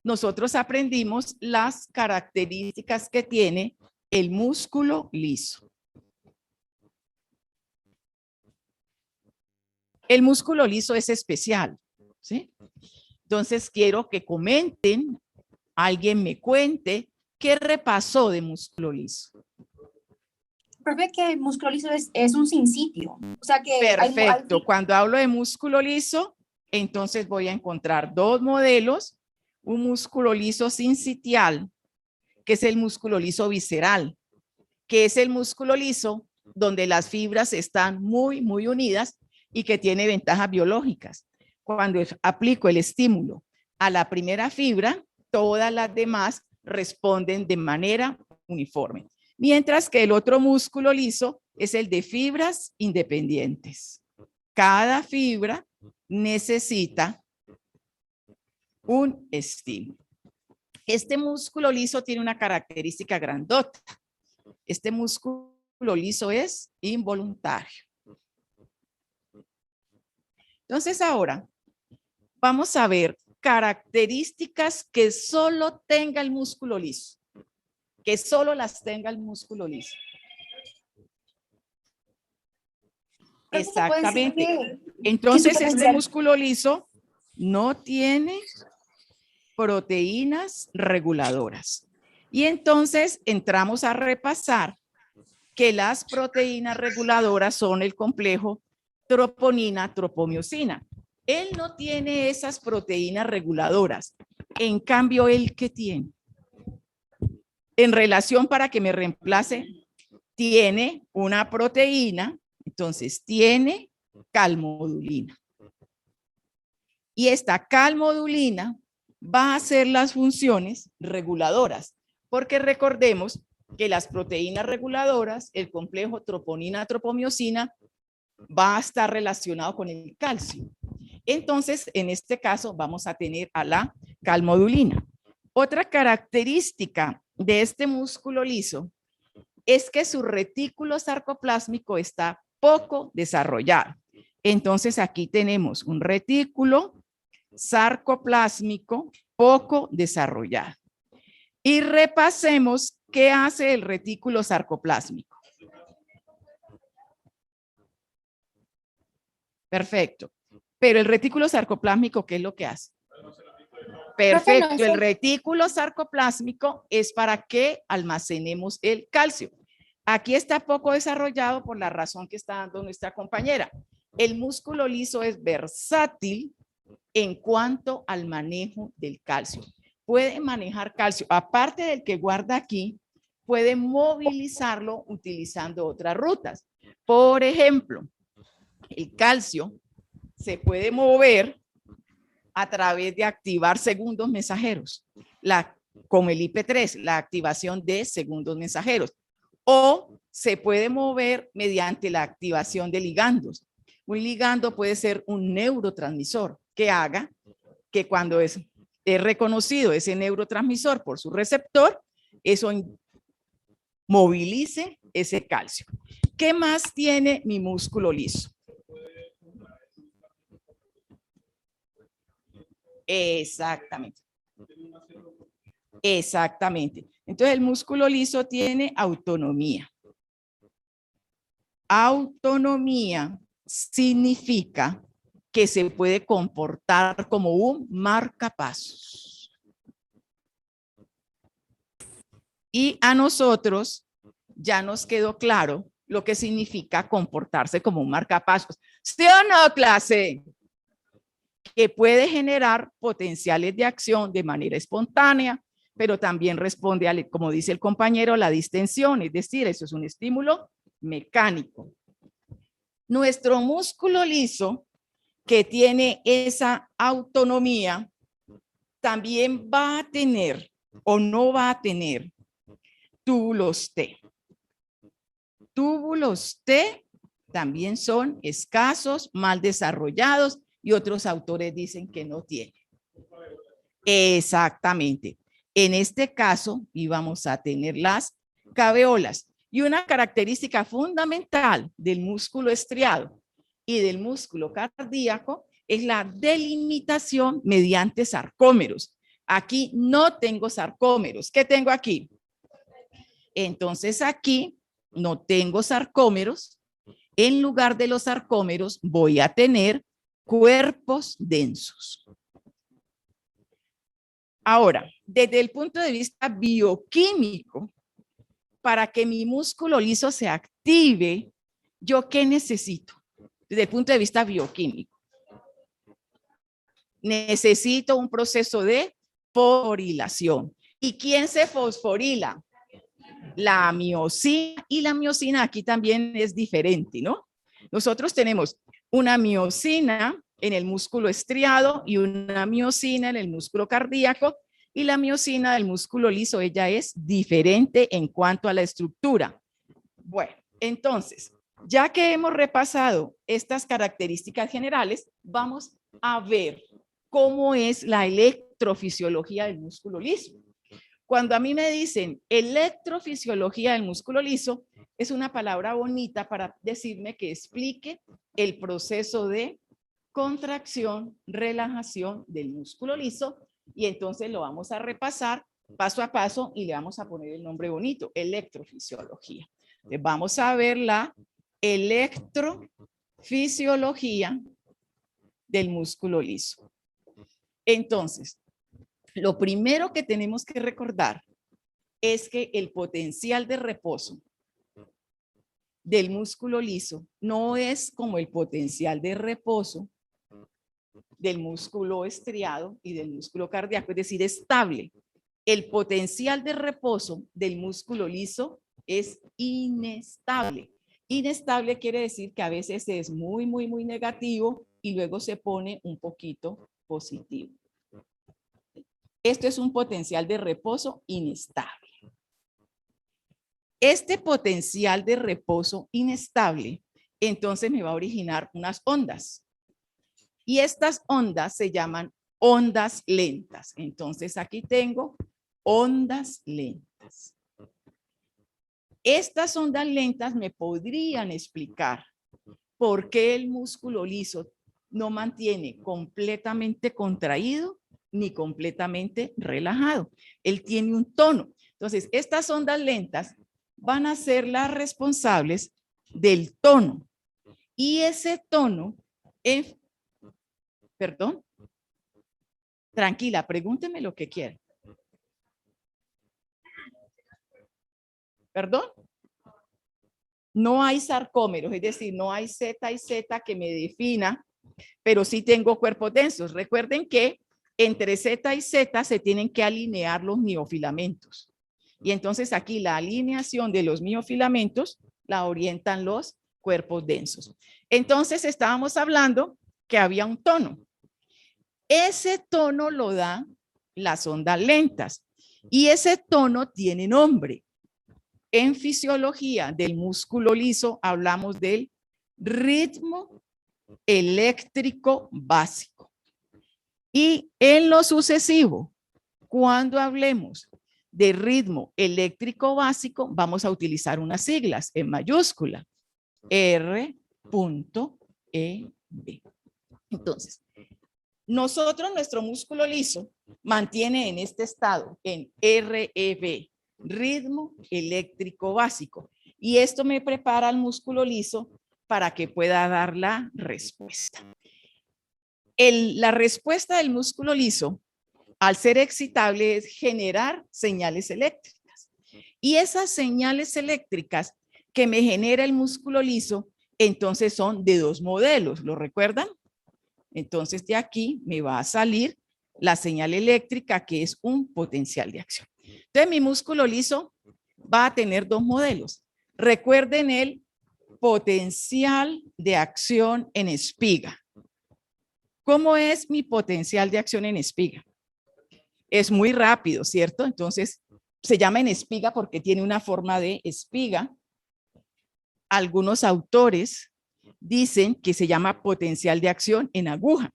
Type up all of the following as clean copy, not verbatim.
nosotros aprendimos las características que tiene el músculo liso. El músculo liso es especial, ¿sí? Entonces quiero que comenten, alguien me cuente qué repasó de músculo liso. Profe, que el músculo liso es un sinsitio. O sea que perfecto. Cuando hablo de músculo liso, entonces voy a encontrar dos modelos. Un músculo liso sinsitial, que es el músculo liso visceral, que es el músculo liso donde las fibras están muy unidas y que tiene ventajas biológicas. Cuando aplico el estímulo a la primera fibra, todas las demás responden de manera uniforme. Mientras que el otro músculo liso es el de fibras independientes. Cada fibra necesita un estímulo. Este músculo liso tiene una característica grandota. Este músculo liso es involuntario. Entonces ahora vamos a ver características que solo tenga el músculo liso. Que solo las tenga el músculo liso. Exactamente. Entonces este músculo liso no tiene proteínas reguladoras. Y entonces entramos a repasar que las proteínas reguladoras son el complejo troponina, tropomiosina. Él no tiene esas proteínas reguladoras. En cambio, ¿él qué tiene? En relación para que me reemplace, tiene una proteína, entonces tiene calmodulina. Y esta calmodulina va a hacer las funciones reguladoras, porque recordemos que las proteínas reguladoras, el complejo troponina, tropomiosina, va a estar relacionado con el calcio. Entonces, en este caso, vamos a tener a la calmodulina. Otra característica de este músculo liso es que su retículo sarcoplásmico está poco desarrollado. Entonces, aquí tenemos un retículo sarcoplásmico poco desarrollado. Y repasemos qué hace el retículo sarcoplásmico. Perfecto. Pero el retículo sarcoplásmico, ¿qué es lo que hace? Perfecto. El retículo sarcoplásmico es para que almacenemos el calcio. Aquí está poco desarrollado por la razón que está dando nuestra compañera. El músculo liso es versátil en cuanto al manejo del calcio. Puede manejar calcio, aparte del que guarda aquí, puede movilizarlo utilizando otras rutas. Por ejemplo, el calcio se puede mover a través de activar segundos mensajeros, como el IP3, la activación de segundos mensajeros, o se puede mover mediante la activación de ligandos. Un ligando puede ser un neurotransmisor que haga que cuando es reconocido ese neurotransmisor por su receptor, eso movilice ese calcio. ¿Qué más tiene mi músculo liso? Exactamente. Exactamente. Entonces el músculo liso tiene autonomía. Autonomía significa que se puede comportar como un marcapasos. Y a nosotros ya nos quedó claro lo que significa comportarse como un marcapasos. ¿Sí o no, clase? Que puede generar potenciales de acción de manera espontánea, pero también responde, a, como dice el compañero, la distensión, es decir, eso es un estímulo mecánico. Nuestro músculo liso, que tiene esa autonomía, también va a tener o no va a tener túbulos T. Túbulos T también son escasos, mal desarrollados, y otros autores dicen que no tiene. Exactamente. En este caso íbamos a tener las caveolas. Y una característica fundamental del músculo estriado y del músculo cardíaco es la delimitación mediante sarcómeros. Aquí no tengo sarcómeros. ¿Qué tengo aquí? Entonces aquí no tengo sarcómeros. En lugar de los sarcómeros voy a tener cuerpos densos. Ahora, desde el punto de vista bioquímico, para que mi músculo liso se active, ¿yo qué necesito? Desde el punto de vista bioquímico. Necesito un proceso de fosforilación. ¿Y quién se fosforila? La miosina, y la miosina aquí también es diferente, ¿no? Nosotros tenemos una miosina en el músculo estriado y una miosina en el músculo cardíaco, y la miosina del músculo liso, ella es diferente en cuanto a la estructura. Bueno, entonces, ya que hemos repasado estas características generales, vamos a ver cómo es la electrofisiología del músculo liso. Cuando a mí me dicen electrofisiología del músculo liso, es una palabra bonita para decirme que explique el proceso de contracción, relajación del músculo liso, y entonces lo vamos a repasar paso a paso y le vamos a poner el nombre bonito, electrofisiología. Entonces vamos a ver la electrofisiología del músculo liso. Entonces, lo primero que tenemos que recordar es que el potencial de reposo del músculo liso no es como el potencial de reposo del músculo estriado y del músculo cardíaco, es decir, estable. El potencial de reposo del músculo liso es inestable. Inestable quiere decir que a veces es muy, muy, muy negativo y luego se pone un poquito positivo. Esto es un potencial de reposo inestable. Este potencial de reposo inestable, entonces me va a originar unas ondas. Y estas ondas se llaman ondas lentas. Entonces aquí tengo ondas lentas. Estas ondas lentas me podrían explicar por qué el músculo liso no mantiene completamente contraído ni completamente relajado. Él tiene un tono. Entonces, estas ondas lentas van a ser las responsables del tono. Y ese tono, perdón, tranquila, pregúnteme lo que quiera. ¿Perdón? No hay sarcómeros, es decir, no hay Z y Z que me defina, pero sí tengo cuerpos densos. Recuerden que entre Z y Z se tienen que alinear los miofilamentos. Y entonces aquí la alineación de los miofilamentos la orientan los cuerpos densos. Entonces estábamos hablando que había un tono. Ese tono lo dan las ondas lentas y ese tono tiene nombre. En fisiología del músculo liso hablamos del ritmo eléctrico básico. Y en lo sucesivo, cuando hablemos de ritmo eléctrico básico, vamos a utilizar unas siglas en mayúscula. R.EB. Entonces, nuestro músculo liso mantiene en este estado, en REB, ritmo eléctrico básico. Y esto me prepara al músculo liso para que pueda dar la respuesta. La respuesta del músculo liso, al ser excitable, es generar señales eléctricas. Y esas señales eléctricas que me genera el músculo liso, entonces son de dos modelos, ¿lo recuerdan? Entonces de aquí me va a salir la señal eléctrica, que es un potencial de acción. Entonces mi músculo liso va a tener dos modelos. Recuerden el potencial de acción en espiga. ¿Cómo es mi potencial de acción en espiga? Es muy rápido, ¿cierto? Entonces se llama en espiga porque tiene una forma de espiga. Algunos autores dicen que se llama potencial de acción en aguja.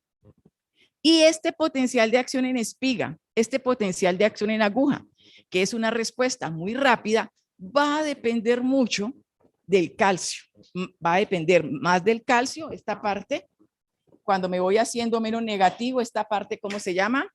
Y este potencial de acción en espiga, este potencial de acción en aguja, que es una respuesta muy rápida, va a depender mucho del calcio. Va a depender más del calcio, esta parte. Cuando me voy haciendo menos negativo, esta parte, ¿cómo se llama?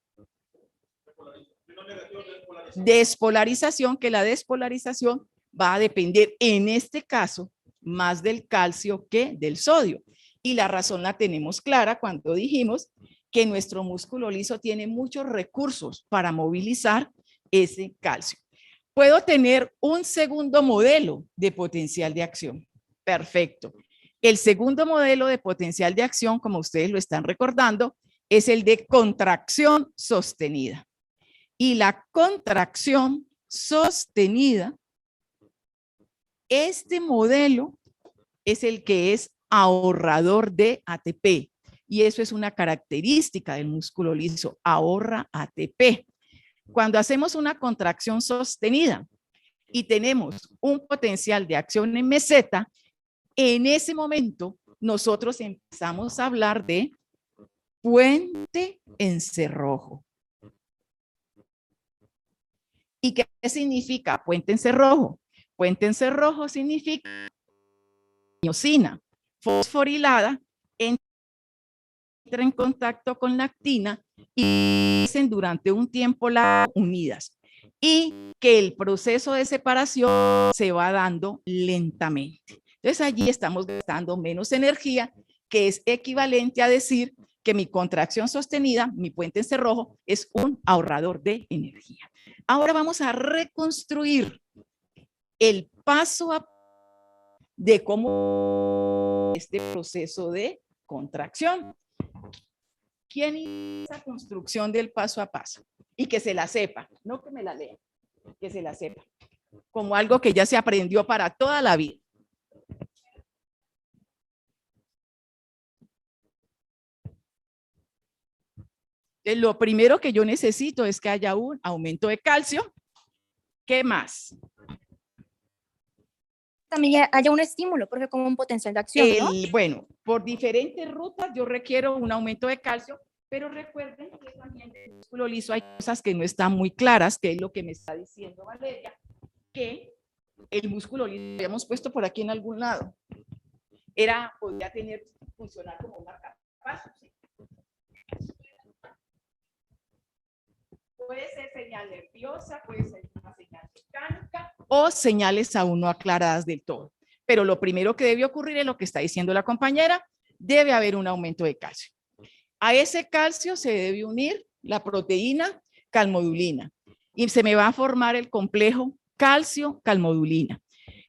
Despolarización, que la despolarización va a depender, en este caso, más del calcio que del sodio. Y la razón la tenemos clara cuando dijimos que nuestro músculo liso tiene muchos recursos para movilizar ese calcio. Puedo tener un segundo modelo de potencial de acción. Perfecto. El segundo modelo de potencial de acción, como ustedes lo están recordando, es el de contracción sostenida. Y la contracción sostenida, este modelo es el que es ahorrador de ATP. Y eso es una característica del músculo liso, ahorra ATP. Cuando hacemos una contracción sostenida y tenemos un potencial de acción en meseta, en ese momento nosotros empezamos a hablar de puente en cerrojo. ¿Y qué significa puente en cerrojo? Puente en cerrojo significa miosina fosforilada entra en contacto con la actina y dicen durante un tiempo las unidas y que el proceso de separación se va dando lentamente. Entonces allí estamos gastando menos energía, que es equivalente a decir que mi contracción sostenida, mi puente en cerrojo, es un ahorrador de energía. Ahora vamos a reconstruir el paso a de cómo este proceso de contracción. ¿Quién hizo esa construcción del paso a paso? Y que se la sepa, no que me la lea, que se la sepa, como algo que ya se aprendió para toda la vida. Lo primero que yo necesito es que haya un aumento de calcio. ¿Qué más? También haya un estímulo, porque como un potencial de acción, ¿no? Bueno, por diferentes rutas yo requiero un aumento de calcio, pero recuerden que también en el músculo liso hay cosas que no están muy claras, que es lo que me está diciendo Valeria, que el músculo liso lo habíamos puesto por aquí en algún lado. Podría funcionar como un marcapasos, ¿sí? Puede ser señal nerviosa, puede ser una señal mecánica o señales aún no aclaradas del todo. Pero lo primero que debe ocurrir es lo que está diciendo la compañera, debe haber un aumento de calcio. A ese calcio se debe unir la proteína calmodulina y se me va a formar el complejo calcio-calmodulina.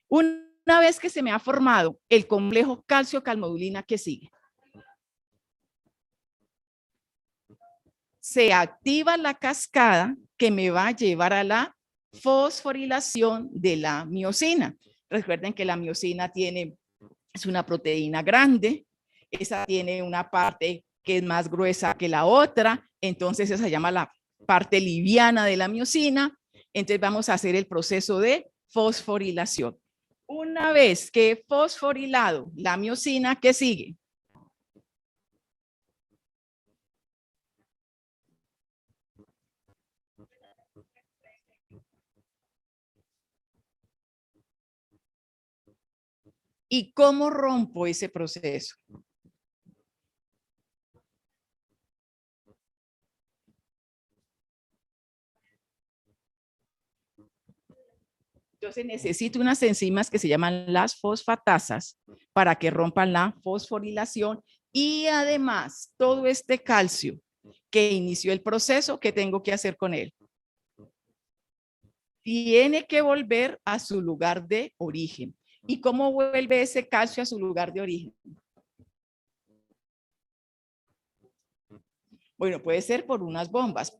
Una vez que se me ha formado el complejo calcio-calmodulina, ¿qué sigue? Se activa la cascada que me va a llevar a la fosforilación de la miosina. Recuerden que la miosina es una proteína grande, esa tiene una parte que es más gruesa que la otra, entonces esa se llama la parte liviana de la miosina, entonces vamos a hacer el proceso de fosforilación. Una vez que he fosforilado la miosina, ¿qué sigue? ¿Y cómo rompo ese proceso? Entonces necesito unas enzimas que se llaman las fosfatasas para que rompan la fosforilación y además todo este calcio que inició el proceso, ¿qué tengo que hacer con él? Tiene que volver a su lugar de origen. ¿Y cómo vuelve ese calcio a su lugar de origen? Bueno, puede ser por unas bombas,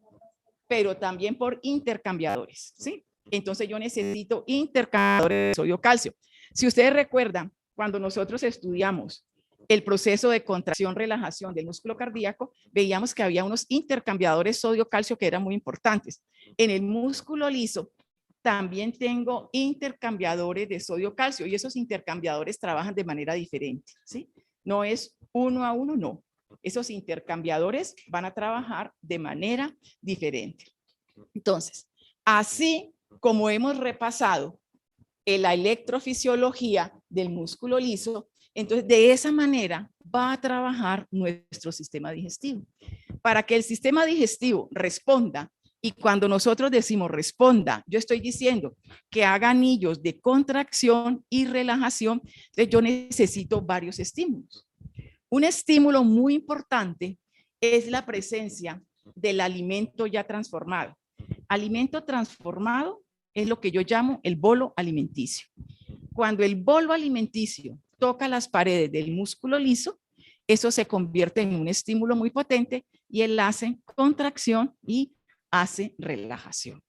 pero también por intercambiadores, ¿sí? Entonces yo necesito intercambiadores de sodio-calcio. Si ustedes recuerdan, cuando nosotros estudiamos el proceso de contracción-relajación del músculo cardíaco, veíamos que había unos intercambiadores sodio-calcio que eran muy importantes. En el músculo liso también tengo intercambiadores de sodio-calcio y esos intercambiadores trabajan de manera diferente, ¿sí? No es uno a uno, no. Esos intercambiadores van a trabajar de manera diferente. Entonces, así como hemos repasado la electrofisiología del músculo liso, entonces de esa manera va a trabajar nuestro sistema digestivo. Para que el sistema digestivo responda Y cuando nosotros decimos responda, yo estoy diciendo que haga anillos de contracción y relajación. Entonces yo necesito varios estímulos. Un estímulo muy importante es la presencia del alimento ya transformado. Alimento transformado es lo que yo llamo el bolo alimenticio. Cuando el bolo alimenticio toca las paredes del músculo liso, eso se convierte en un estímulo muy potente y él hace contracción y hace relajación.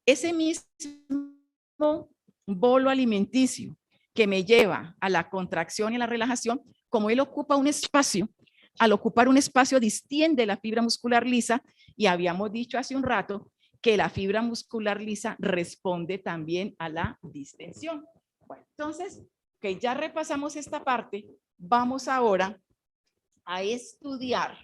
Ese mismo bolo alimenticio que me lleva a la contracción y a la relajación, como él ocupa un espacio, al ocupar un espacio distiende la fibra muscular lisa, y habíamos dicho hace un rato que la fibra muscular lisa responde también a la distensión. Bueno, entonces, que ya repasamos esta parte, vamos ahora a estudiar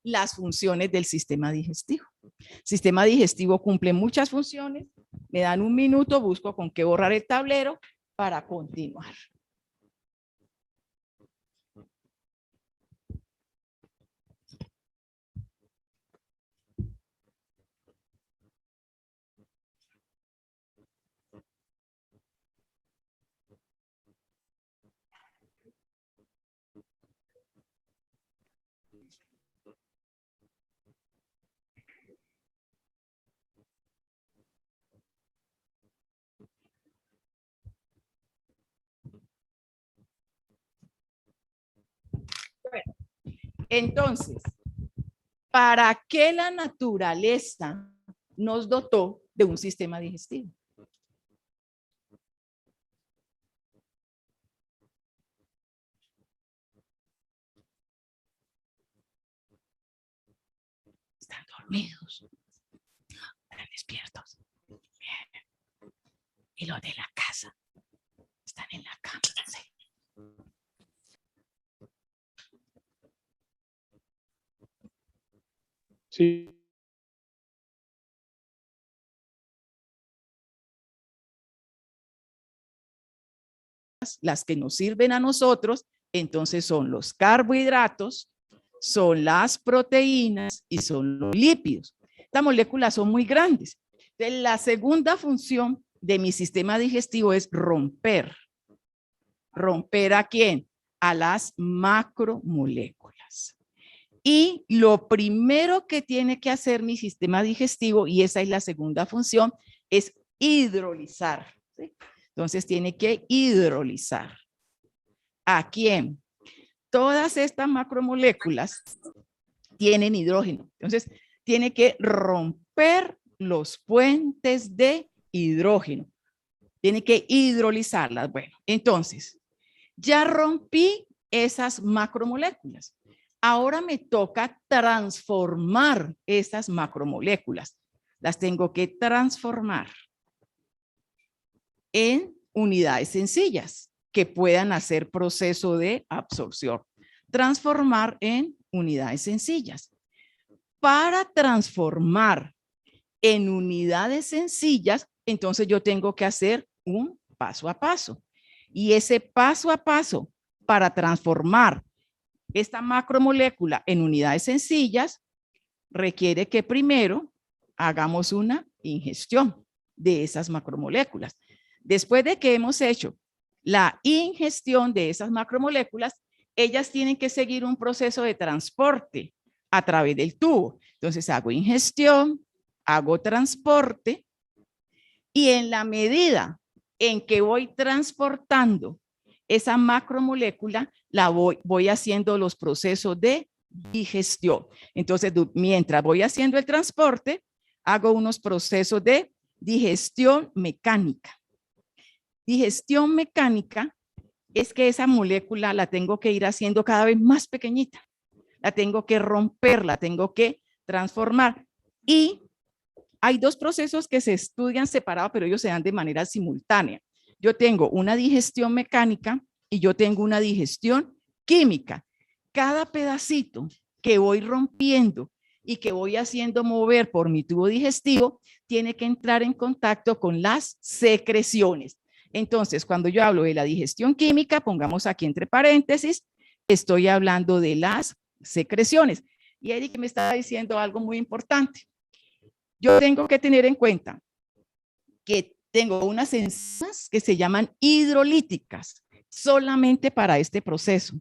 las funciones del sistema digestivo. El sistema digestivo cumple muchas funciones. Me dan un minuto, busco con qué borrar el tablero para continuar. Bueno, entonces, ¿para qué la naturaleza nos dotó de un sistema digestivo? Están dormidos, están despiertos. Bien. Y los de la casa están en la cama. Sí. Sí. Las que nos sirven a nosotros, entonces son los carbohidratos, son las proteínas y son los lípidos. Estas moléculas son muy grandes. Entonces, la segunda función de mi sistema digestivo es romper. ¿Romper a quién? A las macromoléculas. Y lo primero que tiene que hacer mi sistema digestivo, y esa es la segunda función, es hidrolizar. ¿Sí? Entonces tiene que hidrolizar. ¿A quién? Todas estas macromoléculas tienen hidrógeno. Entonces tiene que romper los puentes de hidrógeno. Tiene que hidrolizarlas. Bueno, entonces ya rompí esas macromoléculas. Ahora me toca transformar esas macromoléculas. Las tengo que transformar en unidades sencillas que puedan hacer proceso de absorción. Transformar en unidades sencillas. Para transformar en unidades sencillas, entonces yo tengo que hacer un paso a paso. Y ese paso a paso para transformar esta macromolécula en unidades sencillas requiere que primero hagamos una ingestión de esas macromoléculas. Después de que hemos hecho la ingestión de esas macromoléculas, ellas tienen que seguir un proceso de transporte a través del tubo. Entonces hago ingestión, hago transporte, y en la medida en que voy transportando esa macromolécula, voy haciendo los procesos de digestión. Entonces, mientras voy haciendo el transporte, hago unos procesos de digestión mecánica. Digestión mecánica es que esa molécula la tengo que ir haciendo cada vez más pequeñita. La tengo que romper, la tengo que transformar. Y hay dos procesos que se estudian separados, pero ellos se dan de manera simultánea. Yo tengo una digestión mecánica y yo tengo una digestión química. Cada pedacito que voy rompiendo y que voy haciendo mover por mi tubo digestivo tiene que entrar en contacto con las secreciones. Entonces, cuando yo hablo de la digestión química, pongamos aquí entre paréntesis, estoy hablando de las secreciones. Y Eric me está diciendo algo muy importante. yo tengo que tener en cuenta que tengo unas enzimas que se llaman hidrolíticas, solamente para este proceso.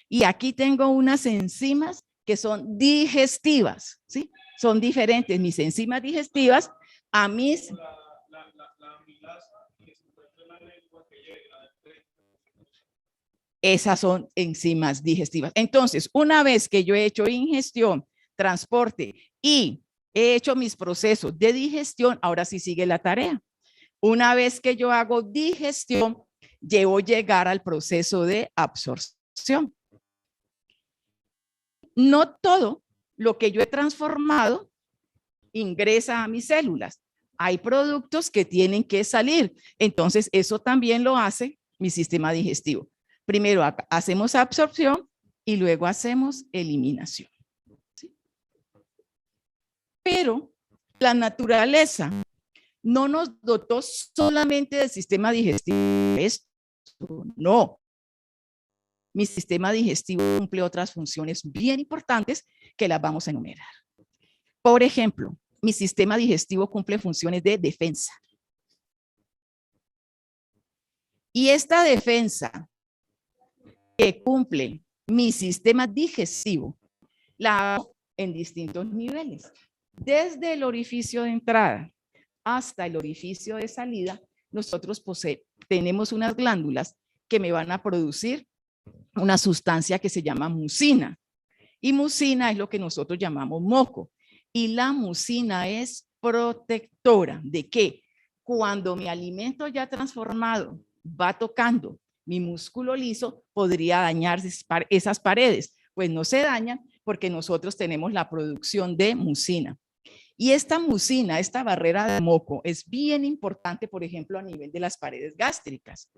Y aquí tengo unas enzimas que son digestivas, ¿sí? Son diferentes mis enzimas digestivas a mis... Esas son enzimas digestivas. Entonces, una vez que yo he hecho ingestión, transporte y he hecho mis procesos de digestión, ahora sí sigue la tarea. Una vez que yo hago digestión, debo llegar al proceso de absorción. No todo lo que yo he transformado ingresa a mis células. Hay productos que tienen que salir. Entonces, eso también lo hace mi sistema digestivo. Primero hacemos absorción y luego hacemos eliminación. ¿Sí? Pero la naturaleza no nos dotó solamente del sistema digestivo. Esto no. Mi sistema digestivo cumple otras funciones bien importantes que las vamos a enumerar. Por ejemplo, mi sistema digestivo cumple funciones de defensa. Y esta defensa que cumple mi sistema digestivo la hago en distintos niveles. Desde el orificio de entrada hasta el orificio de salida, nosotros tenemos unas glándulas que me van a producir una sustancia que se llama mucina. Y mucina es lo que nosotros llamamos moco. Y la mucina es protectora de que cuando mi alimento ya transformado va tocando mi músculo liso, podría dañar esas paredes. Pues no se dañan porque nosotros tenemos la producción de mucina. Y esta mucina, esta barrera de moco, es bien importante, por ejemplo, a nivel de las paredes gástricas,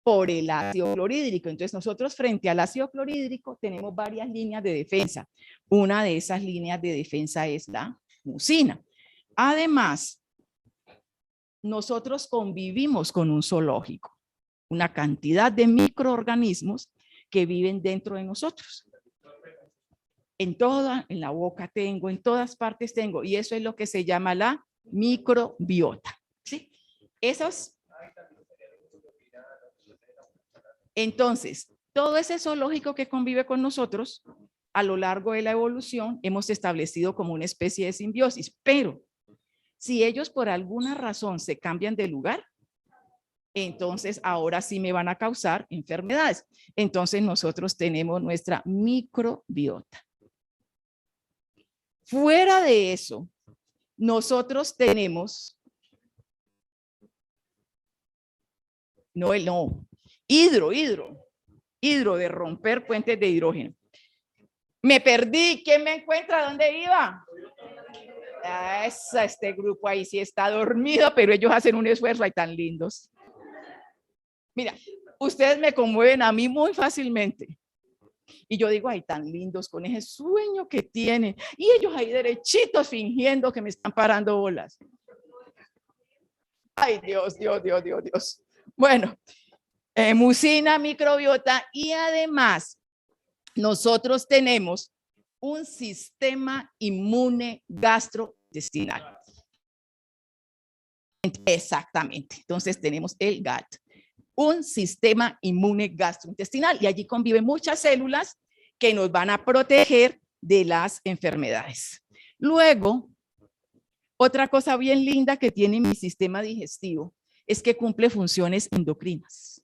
por el ácido clorhídrico. Entonces, nosotros frente al ácido clorhídrico tenemos varias líneas de defensa. Una de esas líneas de defensa es la mucina. Además, nosotros convivimos con un zoológico, una cantidad de microorganismos que viven dentro de nosotros. En la boca tengo, en todas partes tengo, y eso es lo que se llama la microbiota. ¿Sí? Entonces, todo ese zoológico que convive con nosotros, a lo largo de la evolución, hemos establecido como una especie de simbiosis, pero si ellos por alguna razón se cambian de lugar, entonces ahora sí me van a causar enfermedades. Entonces nosotros tenemos nuestra microbiota. Fuera de eso, nosotros tenemos, hidro de romper puentes de hidrógeno. Me perdí, ¿quién me encuentra? ¿Dónde iba? Este grupo ahí sí está dormido, pero ellos hacen un esfuerzo ahí tan lindos. Mira, ustedes me conmueven a mí muy fácilmente. Y yo digo, ay, tan lindos con ese sueño que tienen. Y ellos ahí derechitos fingiendo que me están parando bolas. Ay, Dios. Bueno, mucina, microbiota y además nosotros tenemos un sistema inmune gastrointestinal. Exactamente. Entonces tenemos el GAT. Un sistema inmune gastrointestinal y allí conviven muchas células que nos van a proteger de las enfermedades. Luego, otra cosa bien linda que tiene mi sistema digestivo es que cumple funciones endocrinas.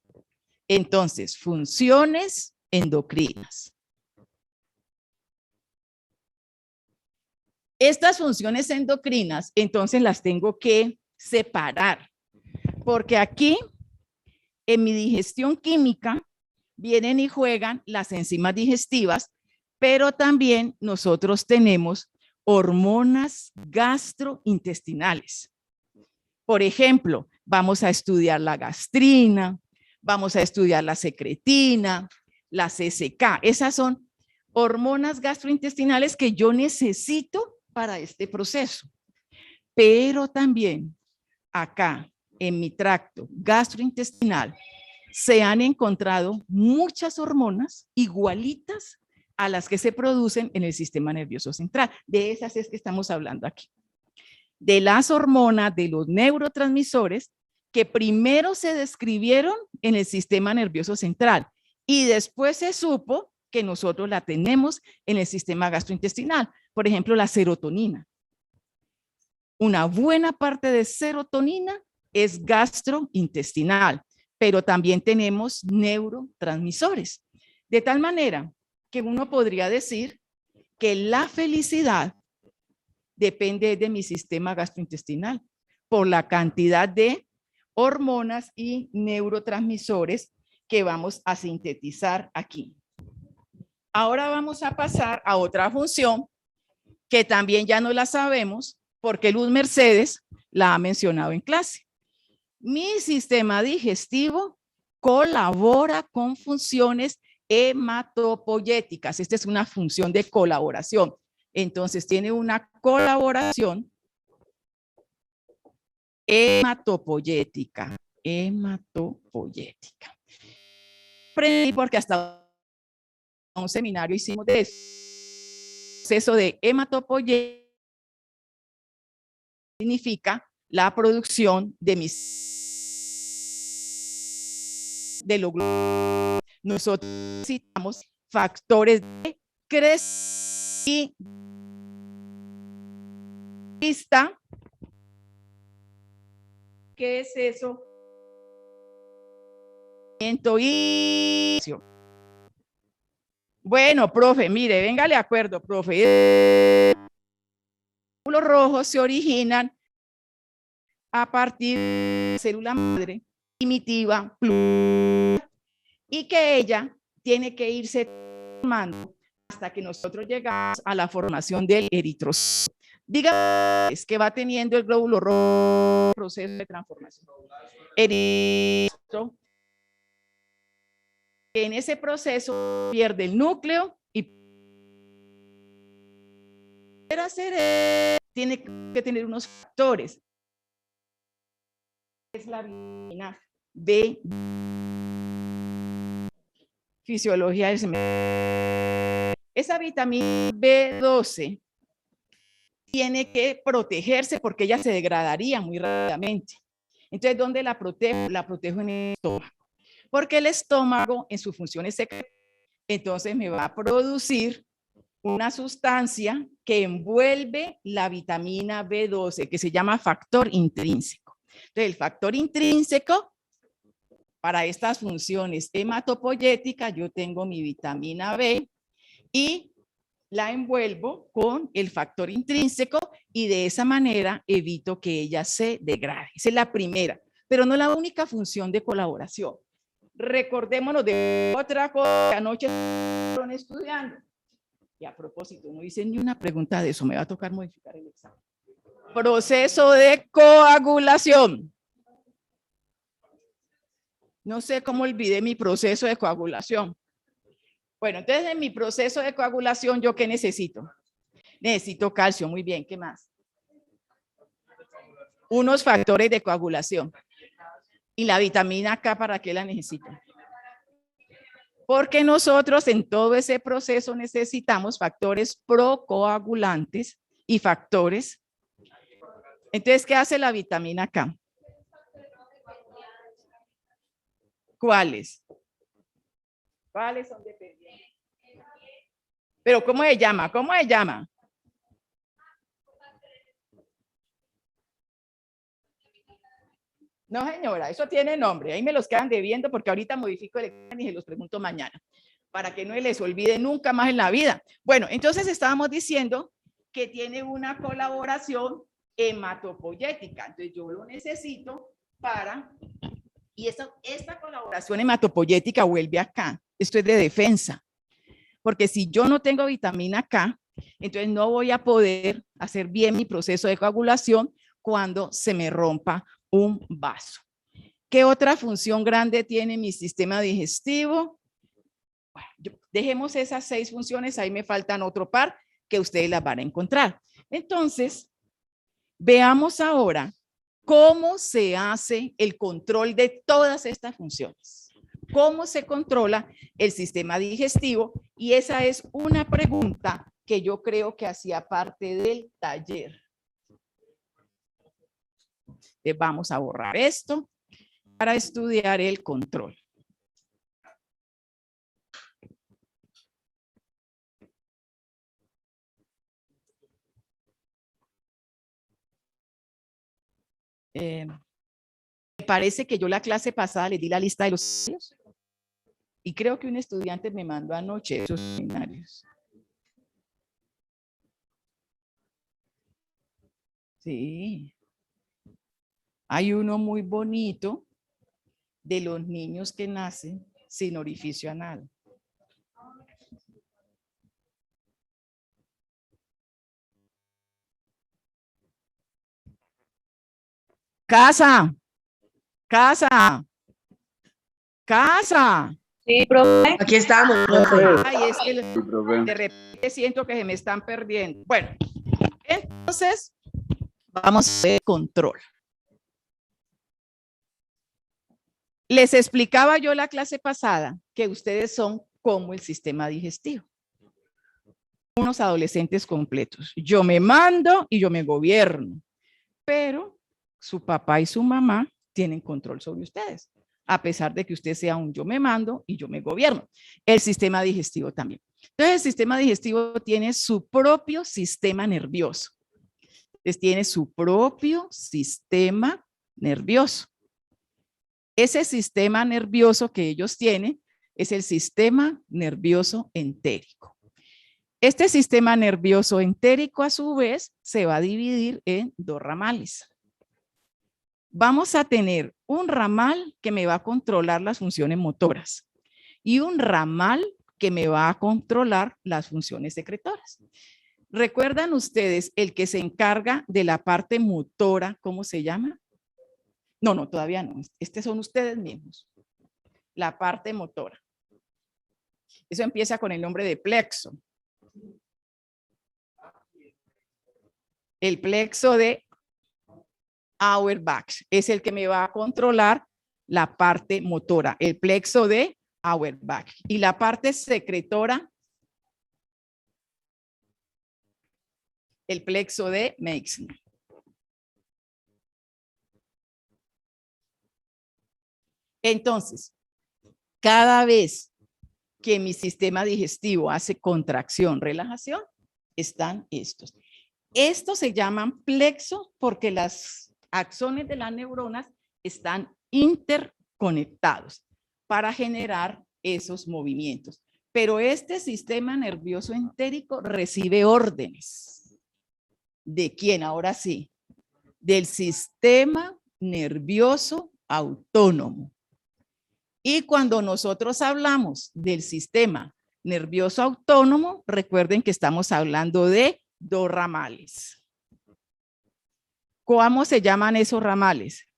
Entonces, funciones endocrinas. Estas funciones endocrinas, entonces las tengo que separar, porque aquí en mi digestión química vienen y juegan las enzimas digestivas, pero también nosotros tenemos hormonas gastrointestinales. Por ejemplo, vamos a estudiar la gastrina, vamos a estudiar la secretina, la CCK. Esas son hormonas gastrointestinales que yo necesito para este proceso. Pero también acá en mi tracto gastrointestinal se han encontrado muchas hormonas igualitas a las que se producen en el sistema nervioso central. De esas es que estamos hablando aquí. de las hormonas, de los neurotransmisores que primero se describieron en el sistema nervioso central y después se supo que nosotros la tenemos en el sistema gastrointestinal. Por ejemplo, la serotonina. Una buena parte de serotonina es gastrointestinal, pero también tenemos neurotransmisores. De tal manera que uno podría decir que la felicidad depende de mi sistema gastrointestinal por la cantidad de hormonas y neurotransmisores que vamos a sintetizar aquí. Ahora vamos a pasar a otra función que también ya no la sabemos porque Luz Mercedes la ha mencionado en clase. Mi sistema digestivo colabora con funciones hematopoyéticas. Esta es una función de colaboración. Entonces tiene una colaboración hematopoyética. Hematopoyética. Aprendí porque hasta un seminario hicimos de eso. Proceso de hematopoyética significa la producción de los glóbulos. Nosotros necesitamos factores de crecimiento. ¿Qué es eso? Bueno, profe, mire, venga, le acuerdo, profe. Los glóbulos rojos se originan a partir de la célula madre primitiva y que ella tiene que irse formando hasta que nosotros llegamos a la formación del eritrocito. Diga, es que va teniendo el glóbulo rojo proceso de transformación. En ese proceso pierde el núcleo y para hacer tiene que tener unos factores. Es la vitamina B. Fisiología del semestre. Esa vitamina B12 tiene que protegerse porque ella se degradaría muy rápidamente. Entonces, ¿dónde la protejo? La protejo en el estómago. Porque el estómago, en sus funciones secretas, entonces me va a producir una sustancia que envuelve la vitamina B12, que se llama factor intrínseco. Entonces, el factor intrínseco, para estas funciones hematopoyéticas, yo tengo mi vitamina B y la envuelvo con el factor intrínseco y de esa manera evito que ella se degrade. Esa es la primera, pero no la única función de colaboración. Recordémonos de otra cosa que anoche estaban estudiando. Y a propósito, no hice ni una pregunta de eso, me va a tocar modificar el examen. Proceso de coagulación. No sé cómo olvidé mi proceso de coagulación. Bueno, entonces en mi proceso de coagulación, ¿yo qué necesito? Necesito calcio, muy bien, ¿qué más? Unos factores de coagulación. ¿Y la vitamina K para qué la necesito? Porque nosotros en todo ese proceso necesitamos factores procoagulantes y factores. Entonces, ¿qué hace la vitamina K? ¿Cuáles? ¿Cuáles son dependientes? Pero ¿cómo se llama? ¿Cómo se llama? No, señora, eso tiene nombre. Ahí me los quedan debiendo porque ahorita modifico el examen y se los pregunto mañana para que no les olvide nunca más en la vida. Bueno, entonces estábamos diciendo que tiene una colaboración hematopoyética. Entonces yo lo necesito para... Y esta colaboración hematopoyética vuelve acá. Esto es de defensa. Porque si yo no tengo vitamina K, entonces no voy a poder hacer bien mi proceso de coagulación cuando se me rompa un vaso. ¿Qué otra función grande tiene mi sistema digestivo? Bueno, dejemos esas 6 funciones, ahí me faltan otro par que ustedes las van a encontrar. Entonces, veamos ahora cómo se hace el control de todas estas funciones. ¿Cómo se controla el sistema digestivo? Y esa es una pregunta que yo creo que hacía parte del taller. Vamos a borrar esto para estudiar el control. Me parece que yo la clase pasada le di la lista de los seminarios y creo que un estudiante me mandó anoche esos seminarios. Sí. Hay uno muy bonito de los niños que nacen sin orificio anal. Casa. Casa. Casa. Sí, profe. Aquí estamos. Ay, es que de repente siento que se me están perdiendo. Bueno, entonces vamos a hacer control. Les explicaba yo la clase pasada que ustedes son como el sistema digestivo. Unos adolescentes completos. Yo me mando y yo me gobierno, pero su papá y su mamá tienen control sobre ustedes, a pesar de que usted sea un yo me mando y yo me gobierno. El sistema digestivo también. Entonces, el sistema digestivo tiene su propio sistema nervioso. Entonces, tiene su propio sistema nervioso. Ese sistema nervioso que ellos tienen es el sistema nervioso entérico. Este sistema nervioso entérico, a su vez, se va a dividir en dos ramales. Vamos a tener un ramal que me va a controlar las funciones motoras y un ramal que me va a controlar las funciones secretoras. ¿Recuerdan ustedes el que se encarga de la parte motora? ¿Cómo se llama? No, todavía no. Estos son ustedes mismos. La parte motora. Eso empieza con el nombre de plexo. El plexo de Auerbach es el que me va a controlar la parte motora. El plexo de Auerbach. Y la parte secretora, el plexo de Meixner. Entonces, cada vez que mi sistema digestivo hace contracción, relajación, están estos. Estos se llaman plexos porque las axones de las neuronas están interconectados para generar esos movimientos. Pero este sistema nervioso entérico recibe órdenes. ¿De quién? Ahora sí. Del sistema nervioso autónomo. Y cuando nosotros hablamos del sistema nervioso autónomo, recuerden que estamos hablando de dos ramales. ¿Cómo se llaman esos ramales?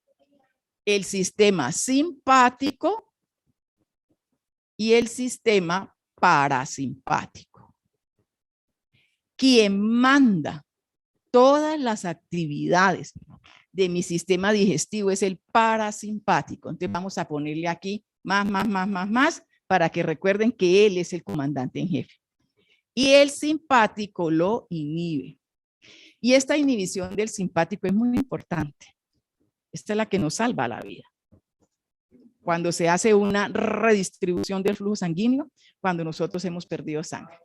El sistema simpático y el sistema parasimpático. Quien manda todas las actividades de mi sistema digestivo es el parasimpático. Entonces vamos a ponerle aquí más, para que recuerden que él es el comandante en jefe. Y el simpático lo inhibe. Y esta inhibición del simpático es muy importante. Esta es la que nos salva la vida. Cuando se hace una redistribución del flujo sanguíneo, cuando nosotros hemos perdido sangre.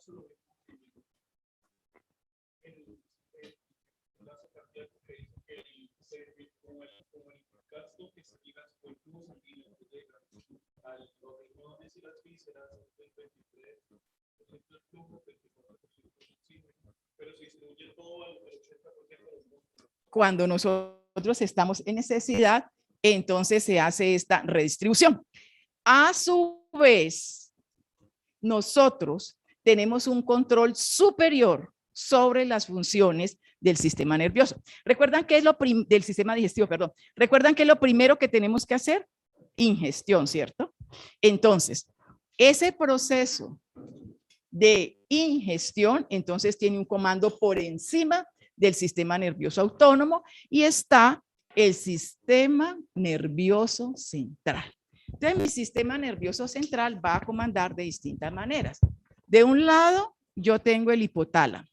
Cuando nosotros estamos en necesidad, entonces se hace esta redistribución. A su vez, nosotros tenemos un control superior sobre las funciones del sistema nervioso. ¿Recuerdan qué es lo del sistema digestivo? Perdón. ¿Recuerdan qué es lo primero que tenemos que hacer? Ingestión, ¿cierto? Entonces, ese proceso de ingestión, entonces tiene un comando por encima del sistema nervioso autónomo y está el sistema nervioso central. Entonces, mi sistema nervioso central va a comandar de distintas maneras. De un lado, yo tengo el hipotálamo.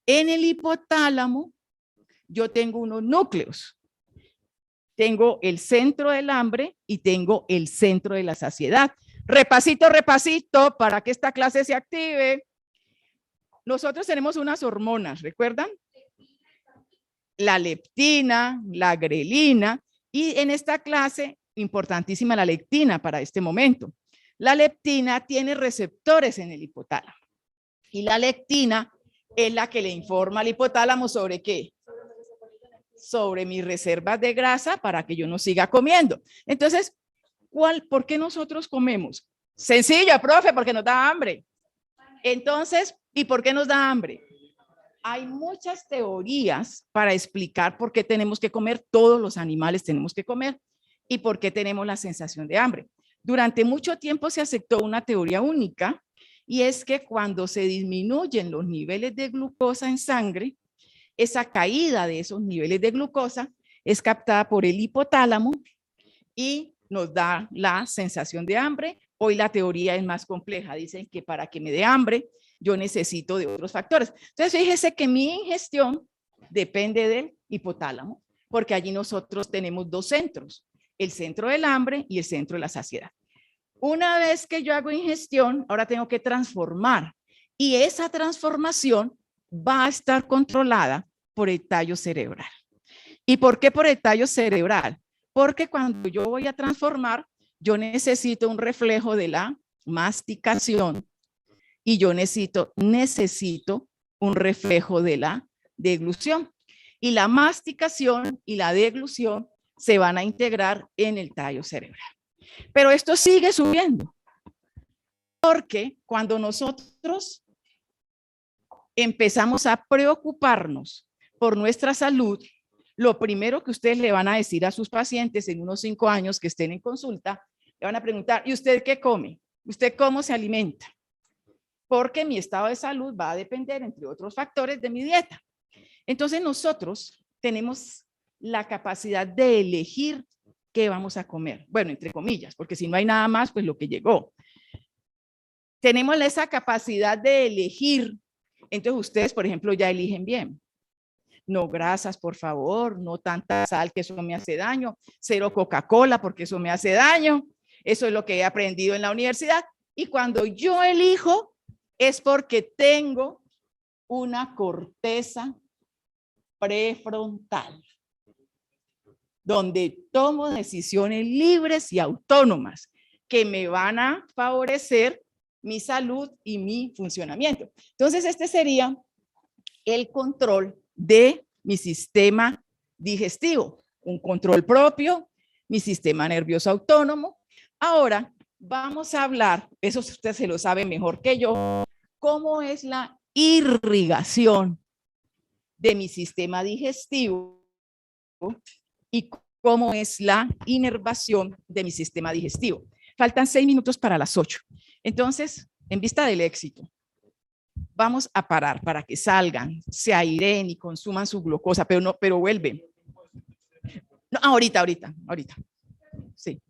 En el hipotálamo, yo tengo unos núcleos tengo el centro del hambre y tengo el centro de la saciedad. Repasito, repasito, para que esta clase se active. Nosotros tenemos unas hormonas, ¿recuerdan? La leptina, la grelina, y en esta clase, importantísima la leptina para este momento. La leptina tiene receptores en el hipotálamo, y la leptina es la que le informa al hipotálamo sobre qué, sobre mis reservas de grasa para que yo no siga comiendo. Entonces, ¿por qué nosotros comemos? Sencillo, profe, porque nos da hambre. Entonces, ¿y por qué nos da hambre? Hay muchas teorías para explicar por qué tenemos que comer, todos los animales tenemos que comer, y por qué tenemos la sensación de hambre. Durante mucho tiempo se aceptó una teoría única, y es que cuando se disminuyen los niveles de glucosa en sangre, esa caída de esos niveles de glucosa es captada por el hipotálamo y nos da la sensación de hambre. Hoy la teoría es más compleja. Dicen que para que me dé hambre, yo necesito de otros factores. Entonces, fíjese que mi ingestión depende del hipotálamo, porque allí nosotros tenemos dos centros, el centro del hambre y el centro de la saciedad. Una vez que yo hago ingestión, ahora tengo que transformar, y esa transformación va a estar controlada por el tallo cerebral. ¿Y por qué por el tallo cerebral? Porque cuando yo voy a transformar, yo necesito un reflejo de la masticación y yo necesito un reflejo de la deglución. Y la masticación y la deglución se van a integrar en el tallo cerebral. Pero esto sigue subiendo, porque cuando nosotros empezamos a preocuparnos por nuestra salud, lo primero que ustedes le van a decir a sus pacientes en unos 5 años que estén en consulta, le van a preguntar, ¿y usted qué come? ¿Usted cómo se alimenta? Porque mi estado de salud va a depender, entre otros factores, de mi dieta. Entonces nosotros tenemos la capacidad de elegir qué vamos a comer. Bueno, entre comillas, porque si no hay nada más, pues lo que llegó. Tenemos esa capacidad de elegir. Entonces ustedes, por ejemplo, ya eligen bien. No grasas, por favor, no tanta sal, que eso me hace daño. Cero Coca-Cola, porque eso me hace daño. Eso es lo que he aprendido en la universidad. Y cuando yo elijo, es porque tengo una corteza prefrontal, donde tomo decisiones libres y autónomas que me van a favorecer mi salud y mi funcionamiento. Entonces, este sería el control de mi sistema digestivo, un control propio, mi sistema nervioso autónomo. Ahora vamos a hablar, eso usted se lo sabe mejor que yo, cómo es la irrigación de mi sistema digestivo y cómo es la inervación de mi sistema digestivo. Faltan 6 minutos para las 8. Entonces, en vista del éxito, vamos a parar para que salgan, se aireen y consuman su glucosa, pero vuelven. No, ahorita. Sí.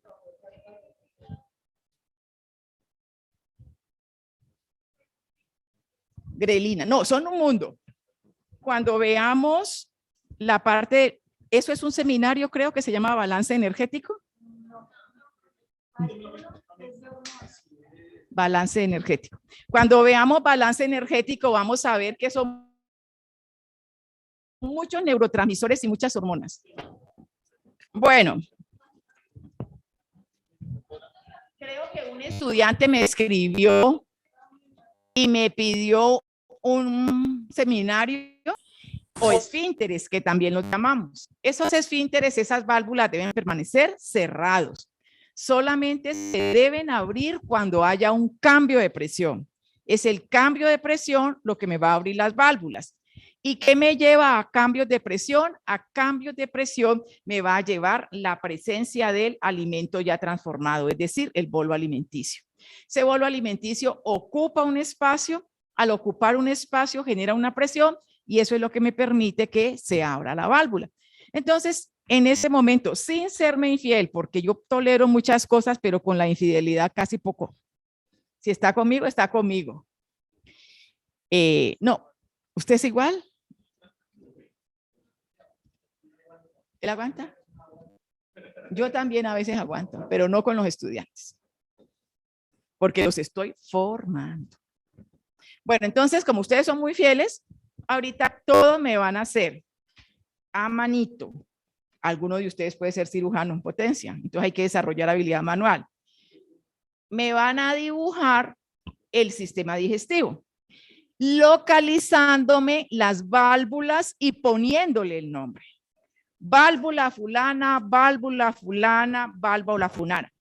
Grelina, no, son un mundo. Cuando veamos la parte, eso es un seminario, creo que se llama balance energético. Balance energético. Cuando veamos balance energético, vamos a ver que son muchos neurotransmisores y muchas hormonas. Bueno, creo que un estudiante me escribió y me pidió un seminario o esfínteres, que también lo llamamos. Esos esfínteres, esas válvulas deben permanecer cerrados. Solamente se deben abrir cuando haya un cambio de presión. Es el cambio de presión lo que me va a abrir las válvulas. ¿Y qué me lleva a cambios de presión? A cambios de presión me va a llevar la presencia del alimento ya transformado, es decir, el bolo alimenticio. Ese bolo alimenticio ocupa un espacio, al ocupar un espacio genera una presión y eso es lo que me permite que se abra la válvula. Entonces, en ese momento, sin serme infiel, porque yo tolero muchas cosas, pero con la infidelidad casi poco. Si está conmigo, está conmigo. No, ¿usted es igual? ¿Él aguanta? Yo también a veces aguanto, pero no con los estudiantes, porque los estoy formando. Bueno, entonces, como ustedes son muy fieles, ahorita todo me van a hacer a manito. Alguno de ustedes puede ser cirujano en potencia, entonces hay que desarrollar habilidad manual. Me van a dibujar el sistema digestivo, localizándome las válvulas y poniéndole el nombre. Válvula fulana, válvula fulana, válvula fulana.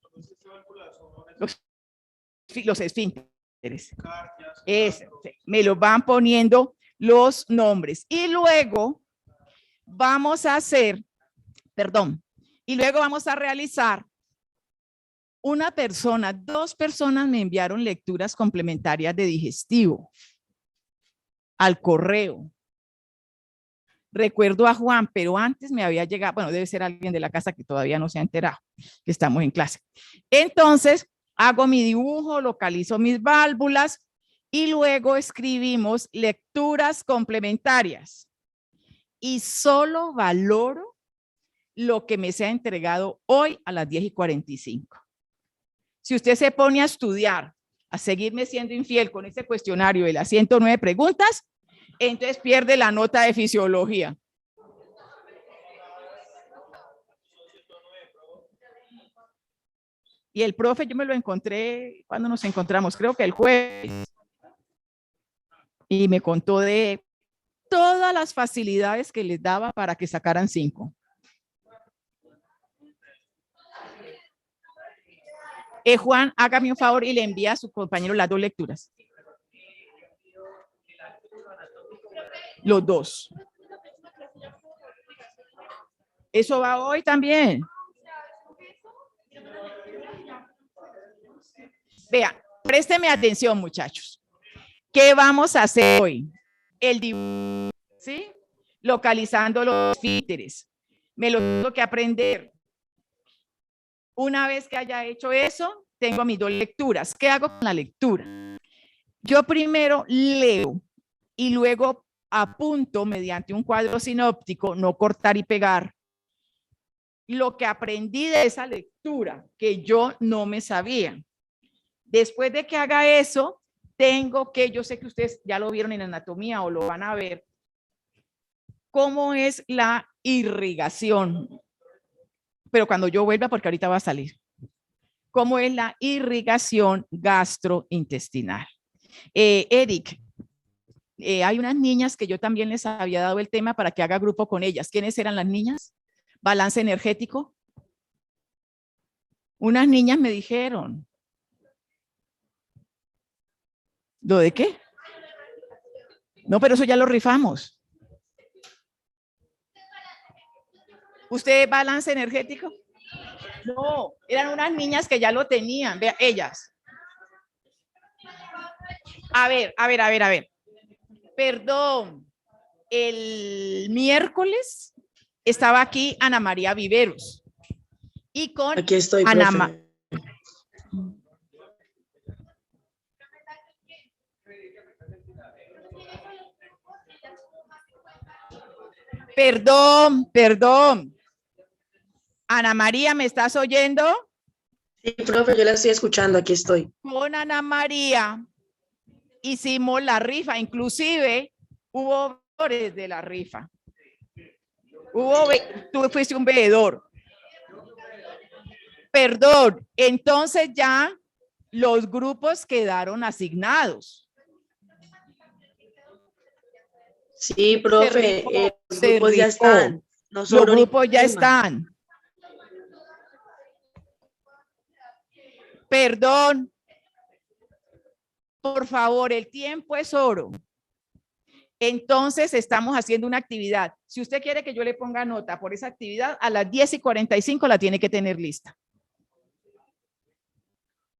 Los esfínteres. Me los van poniendo los nombres. Y luego vamos a hacer, y luego vamos a realizar dos personas me enviaron lecturas complementarias de digestivo al correo. Recuerdo a Juan, pero antes me había llegado, bueno, debe ser alguien de la casa que todavía no se ha enterado, que estamos en clase. Entonces, hago mi dibujo, localizo mis válvulas y luego escribimos lecturas complementarias. Y solo valoro lo que me sea entregado hoy a las 10:45. Si usted se pone a estudiar, a seguirme siendo infiel con ese cuestionario de las 109 preguntas, entonces pierde la nota de fisiología. Y el profe yo me lo encontré cuando nos encontramos, creo que el jueves. Y me contó de todas las facilidades que les daba para que sacaran 5. Juan, hágame un favor y le envía a su compañero las 2 lecturas. Los 2. Eso va hoy también. Vean, présteme atención, muchachos. ¿Qué vamos a hacer hoy? El dibujo, ¿sí? Localizando los esfínteres. Me lo tengo que aprender. Una vez que haya hecho eso, tengo mis 2 lecturas. ¿Qué hago con la lectura? Yo primero leo y luego apunto mediante un cuadro sinóptico, no cortar y pegar, lo que aprendí de esa lectura que yo no me sabía. Después de que haga eso, tengo que, yo sé que ustedes ya lo vieron en anatomía o lo van a ver, cómo es la irrigación. Pero cuando yo vuelva, porque ahorita va a salir. ¿Cómo es la irrigación gastrointestinal? Eric, hay unas niñas que yo también les había dado el tema para que haga grupo con ellas. ¿Quiénes eran las niñas? Balance energético. Unas niñas me dijeron. ¿Lo de qué? No, pero eso ya lo rifamos. ¿Usted balance energético? No, eran unas niñas que ya lo tenían, vea, ellas. A ver. Perdón, el miércoles estaba aquí Ana María Viveros. Y con aquí estoy, Ana profe. Perdón. Ana María, ¿me estás oyendo? Sí, profe, yo la estoy escuchando, aquí estoy. Con Ana María hicimos la rifa, inclusive hubo veedores de la rifa. Tú fuiste un veedor. Perdón, entonces ya los grupos quedaron asignados. Sí, profe, los grupos ya están. No los grupos ya están. Perdón. Por favor, el tiempo es oro. Entonces estamos haciendo una actividad. Si usted quiere que yo le ponga nota por esa actividad, a las 10:45 la tiene que tener lista.